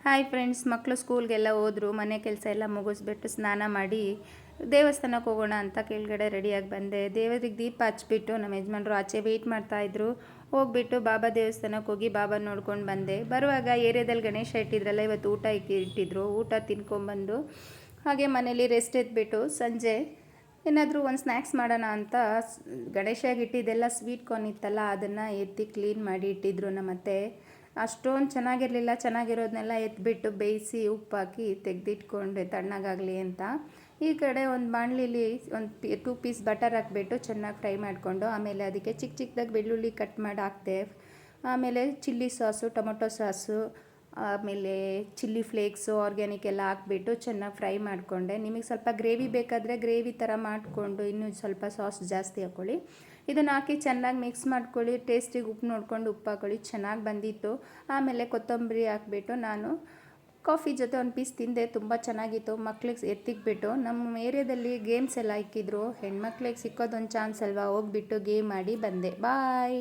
Hi friends, ಮಕ್ಕಳು ಸ್ಕೂಲ್ಗೆಲ್ಲ ಹೋದರು. ಮನೆ ಕೆಲಸ ಎಲ್ಲ ಮುಗಿಸ್ಬಿಟ್ಟು ಸ್ನಾನ ಮಾಡಿ ದೇವಸ್ಥಾನಕ್ಕೆ ಹೋಗೋಣ ಅಂತ ಕೆಳಗಡೆ ರೆಡಿಯಾಗಿ ಬಂದೆ. ದೇವರಿಗೆ ದೀಪ ಹಚ್ಬಿಟ್ಟು ನಮ್ಮ ಯಜಮಾನ್ರು ಆಚೆ ವೆಯ್ಟ್ ಮಾಡ್ತಾಯಿದ್ರು. ಹೋಗ್ಬಿಟ್ಟು ಬಾಬಾ ದೇವಸ್ಥಾನಕ್ಕೆ ಹೋಗಿ ಬಾಬಾ ನೋಡ್ಕೊಂಡು ಬಂದೆ. ಬರುವಾಗ ಏರಿಯಾದಲ್ಲಿ ಗಣೇಶ ಇಟ್ಟಿದ್ರಲ್ಲ, ಇವತ್ತು ಊಟ ಇಟ್ಟಿದ್ರು. ಊಟ ತಿನ್ಕೊಂಬಂದು ಹಾಗೆ ಮನೇಲಿ ರೆಸ್ಟ್ ಎದ್ಬಿಟ್ಟು ಸಂಜೆ ಏನಾದರೂ ಒಂದು ಸ್ನ್ಯಾಕ್ಸ್ ಮಾಡೋಣ ಅಂತ ಗಣೇಶಗೆ ಇಟ್ಟಿದ್ದೆಲ್ಲ ಸ್ವೀಟ್ ಕಾರ್ನ್ ಇತ್ತಲ್ಲ, ಅದನ್ನು ಎತ್ತಿ ಕ್ಲೀನ್ ಮಾಡಿ ಇಟ್ಟಿದ್ರು ನಮ್ಮತ್ತೆ. ಅಷ್ಟೊಂದು ಚೆನ್ನಾಗಿರಲಿಲ್ಲ. ಚೆನ್ನಾಗಿರೋದನ್ನೆಲ್ಲ ಎತ್ಬಿಟ್ಟು ಬೇಯಿಸಿ ಉಪ್ಪಾಕಿ ತೆಗೆದಿಟ್ಕೊಂಡೆ ತಣ್ಣಗಾಗಲಿ ಅಂತ. ಈ ಕಡೆ ಒಂದು ಬಾಣಲಿಲಿ ಒಂದು 2 ಪೀಸ್ ಬಟರ್ ಹಾಕ್ಬಿಟ್ಟು ಚೆನ್ನಾಗಿ ಫ್ರೈ ಮಾಡಿಕೊಂಡು, ಆಮೇಲೆ ಅದಕ್ಕೆ ಚಿಕ್ಕ ಚಿಕ್ಕದಾಗಿ ಬೆಳ್ಳುಳ್ಳಿ ಕಟ್ ಮಾಡಿ ಹಾಕ್ದೆ. ಆಮೇಲೆ ಚಿಲ್ಲಿ ಸಾಸು, ಟೊಮೊಟೊ ಸಾಸು, ಆಮೇಲೆ ಚಿಲ್ಲಿ ಫ್ಲೇಕ್ಸು, ಆರ್ಗ್ಯಾನಿಕ್ ಎಲ್ಲ ಹಾಕ್ಬಿಟ್ಟು ಚೆನ್ನಾಗಿ ಫ್ರೈ ಮಾಡಿಕೊಂಡೆ. ನಿಮಗೆ ಸ್ವಲ್ಪ ಗ್ರೇವಿ ಬೇಕಾದರೆ ಗ್ರೇವಿ ಥರ ಮಾಡಿಕೊಂಡು ಇನ್ನೂ ಸ್ವಲ್ಪ ಸಾಸ್ ಜಾಸ್ತಿ ಹಾಕ್ಕೊಳ್ಳಿ. ಇದನ್ನು ಹಾಕಿ ಚೆನ್ನಾಗಿ ಮಿಕ್ಸ್ ಮಾಡ್ಕೊಳ್ಳಿ. ಟೇಸ್ಟಿಗೆ ಉಪ್ಪು ನೋಡ್ಕೊಂಡು ಉಪ್ಪು ಹಾಕ್ಕೊಳ್ಳಿ. ಚೆನ್ನಾಗಿ ಬಂದಿತ್ತು. ಆಮೇಲೆ ಕೊತ್ತಂಬರಿ ಹಾಕ್ಬಿಟ್ಟು ನಾನು ಕಾಫಿ ಜೊತೆ ಒಂದು ಪೀಸ್ ತಿಂದೆ. ತುಂಬ ಚೆನ್ನಾಗಿತ್ತು. ಮಕ್ಳಿಗೆ ಎತ್ತಿಕ್ಬಿಟ್ಟು ನಮ್ಮ ಏರಿಯಾದಲ್ಲಿ ಗೇಮ್ಸ್ ಎಲ್ಲ ಇಕ್ಕಿದ್ರು. ಹೆಣ್ಮಕ್ಳಿಗೆ ಸಿಕ್ಕೋದೊಂದು ಚಾನ್ಸ್ ಅಲ್ವಾ, ಹೋಗ್ಬಿಟ್ಟು ಗೇಮ್ ಮಾಡಿ ಬಂದೆ. ಬಾಯ್.